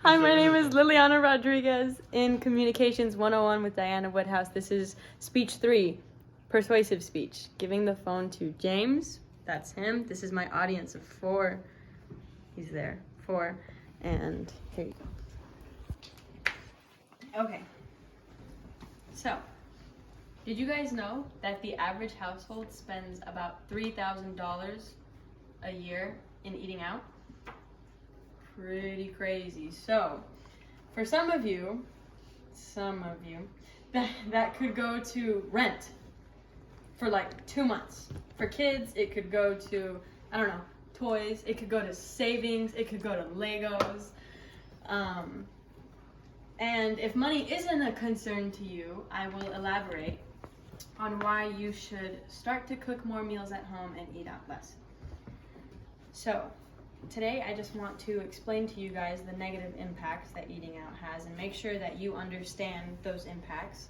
Hi, my name is Liliana Rodriguez in Communications 101 with Diana Woodhouse. This is speech 3, persuasive speech. Giving the phone to James, that's him. This is my audience of 4. He's there, 4. And here you go. Okay. So, did you guys know that the average household spends about $3,000 a year in eating out? Pretty crazy. So, for some of you, that could go to rent for like 2 months. For kids, it could go to, I don't know, toys. It could go to savings. It could go to Legos. And if money isn't a concern to you, I will elaborate on why you should start to cook more meals at home and eat out less. So, today I just want to explain to you guys the negative impacts that eating out has and make sure that you understand those impacts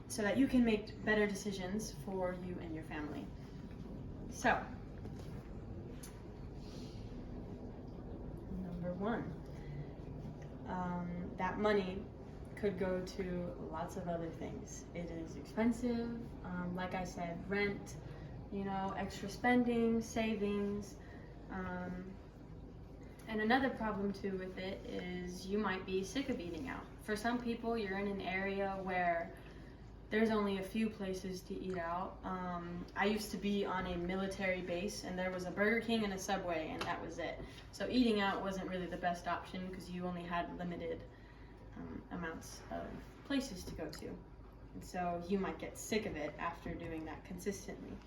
so that you can make better decisions for you and your family. So, number 1, that money could go to lots of other things. It is expensive, like I said, rent, extra spending, savings. And another problem too with it is you might be sick of eating out. For some people, you're in an area where there's only a few places to eat out. I used to be on a military base and there was a Burger King and a Subway and that was it. So eating out wasn't really the best option because you only had limited amounts of places to go to. And so you might get sick of it after doing that consistently.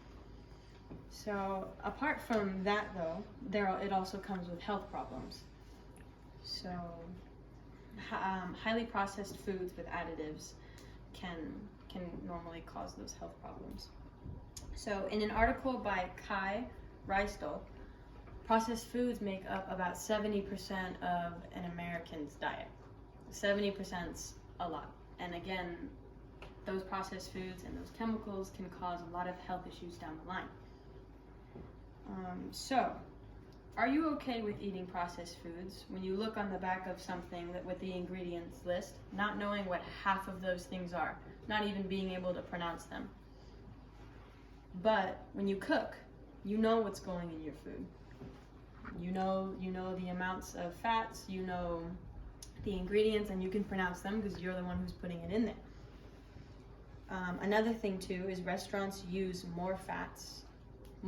So apart from that though, it also comes with health problems. So highly processed foods with additives can normally cause those health problems. So in an article by Kai Reistel, processed foods make up about 70% of an American's diet. 70%'s a lot. And again, those processed foods and those chemicals can cause a lot of health issues down the line. So, are you okay with eating processed foods when you look on the back of something with the ingredients list, not knowing what half of those things are, not even being able to pronounce them? But when you cook, you know what's going in your food. You know the amounts of fats, you know the ingredients, and you can pronounce them because you're the one who's putting it in there. Another thing too is restaurants use more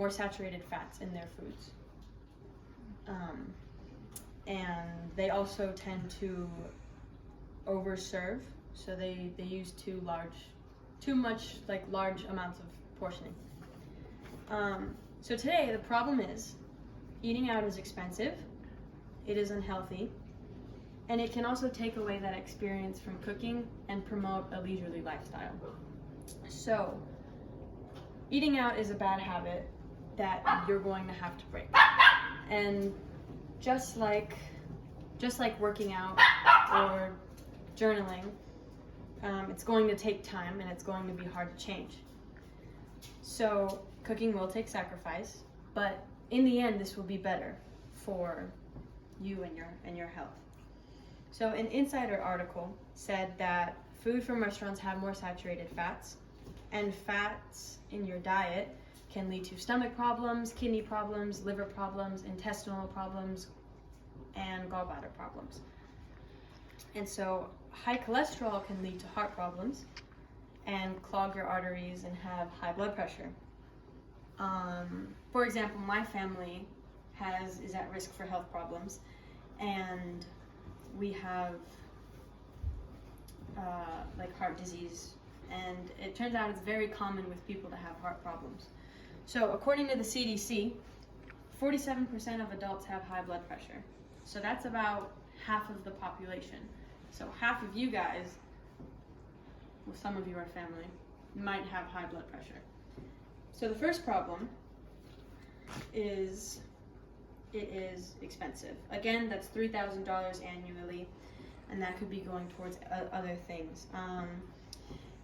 saturated fats in their foods. And they also tend to overserve, so they use too much large amounts of portioning. So today the problem is eating out is expensive, it is unhealthy, and it can also take away that experience from cooking and promote a leisurely lifestyle. So eating out is a bad habit that you're going to have to break. And just like working out or journaling, it's going to take time and it's going to be hard to change. So cooking will take sacrifice, but in the end this will be better for you and your health. So an Insider article said that food from restaurants have more saturated fats, and fats in your diet can lead to stomach problems, kidney problems, liver problems, intestinal problems, and gallbladder problems. And so high cholesterol can lead to heart problems and clog your arteries and have high blood pressure. For example, my family is at risk for health problems, and we have heart disease, and it turns out it's very common with people to have heart problems. So according to the CDC, 47% of adults have high blood pressure. So that's about half of the population. So half of you guys, well, some of you are family, might have high blood pressure. So the first problem is it is expensive. Again, that's $3,000 annually, and that could be going towards other things.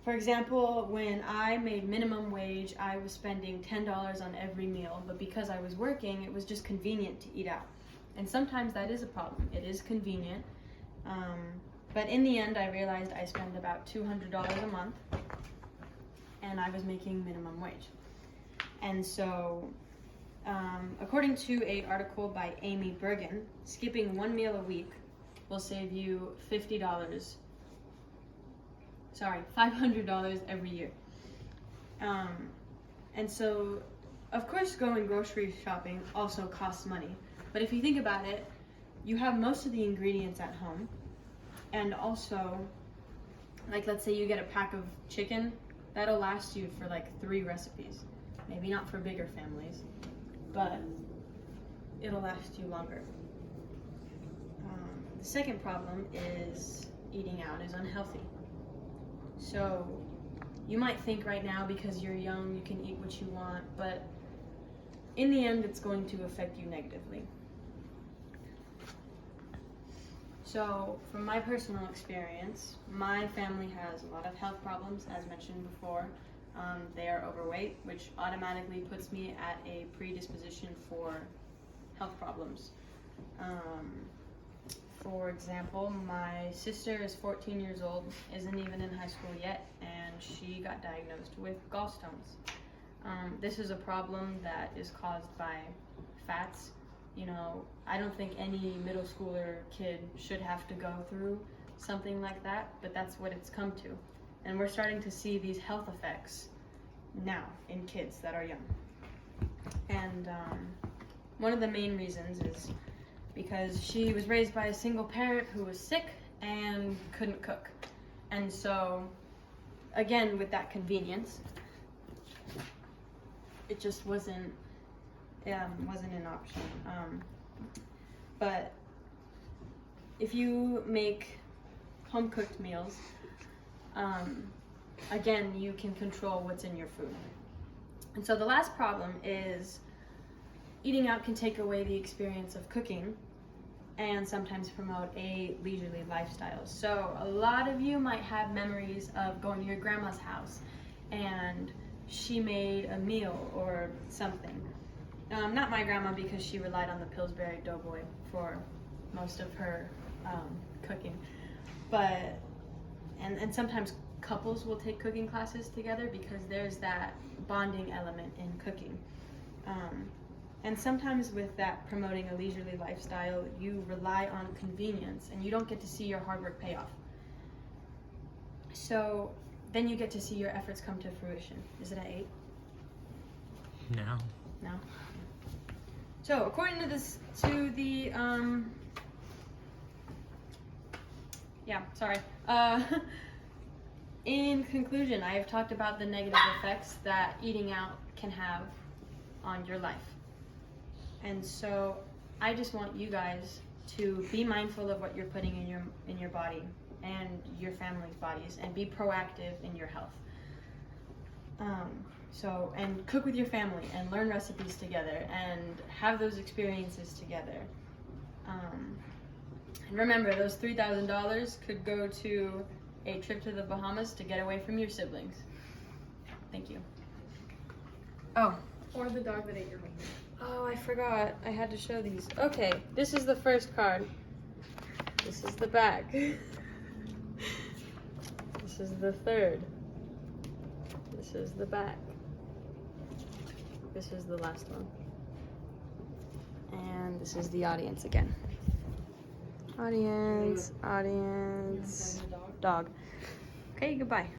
For example, when I made minimum wage, I was spending $10 on every meal, but because I was working, it was just convenient to eat out. And sometimes that is a problem. It is convenient, But in the end, I realized I spend about $200 a month, and I was making minimum wage. And so, according to an article by Amy Bergen, skipping one meal a week will save you $500 every year. And so, of course, going grocery shopping also costs money. But if you think about it, you have most of the ingredients at home. And also, like, let's say you get a pack of chicken, that'll last you for like 3 recipes. Maybe not for bigger families, but it'll last you longer. The second problem is eating out is unhealthy. So you might think right now because you're young you can eat what you want, but in the end it's going to affect you negatively. So from my personal experience, my family has a lot of health problems, as mentioned before. They are overweight, which automatically puts me at a predisposition for health problems. For example, my sister is 14 years old, isn't even in high school yet, and she got diagnosed with gallstones. This is a problem that is caused by fats. You know, I don't think any middle schooler kid should have to go through something like that, but that's what it's come to. And we're starting to see these health effects now in kids that are young. And one of the main reasons is because she was raised by a single parent who was sick and couldn't cook. And so, again, with that convenience, it just wasn't an option. But if you make home-cooked meals, again, you can control what's in your food. And so the last problem is eating out can take away the experience of cooking and sometimes promote a leisurely lifestyle. So a lot of you might have memories of going to your grandma's house and she made a meal or something. Not my grandma, because she relied on the Pillsbury Doughboy for most of her cooking. But, and sometimes couples will take cooking classes together because there's that bonding element in cooking. And sometimes with that promoting a leisurely lifestyle, you rely on convenience and you don't get to see your hard work pay off. So then you get to see your efforts come to fruition. Is it at 8? No. No? So according to this, in conclusion, I have talked about the negative effects that eating out can have on your life. And so I just want you guys to be mindful of what you're putting in your body and your family's bodies, and be proactive in your health. And cook with your family and learn recipes together and have those experiences together. And remember, those $3,000 could go to a trip to the Bahamas to get away from your siblings. Thank you. Oh. Or the dog that ate your wings. Oh, I forgot. I had to show these. Okay, this is the first card. This is the back. This is the third. This is the back. This is the last one. And this is the audience again. Audience, dog. Okay, goodbye.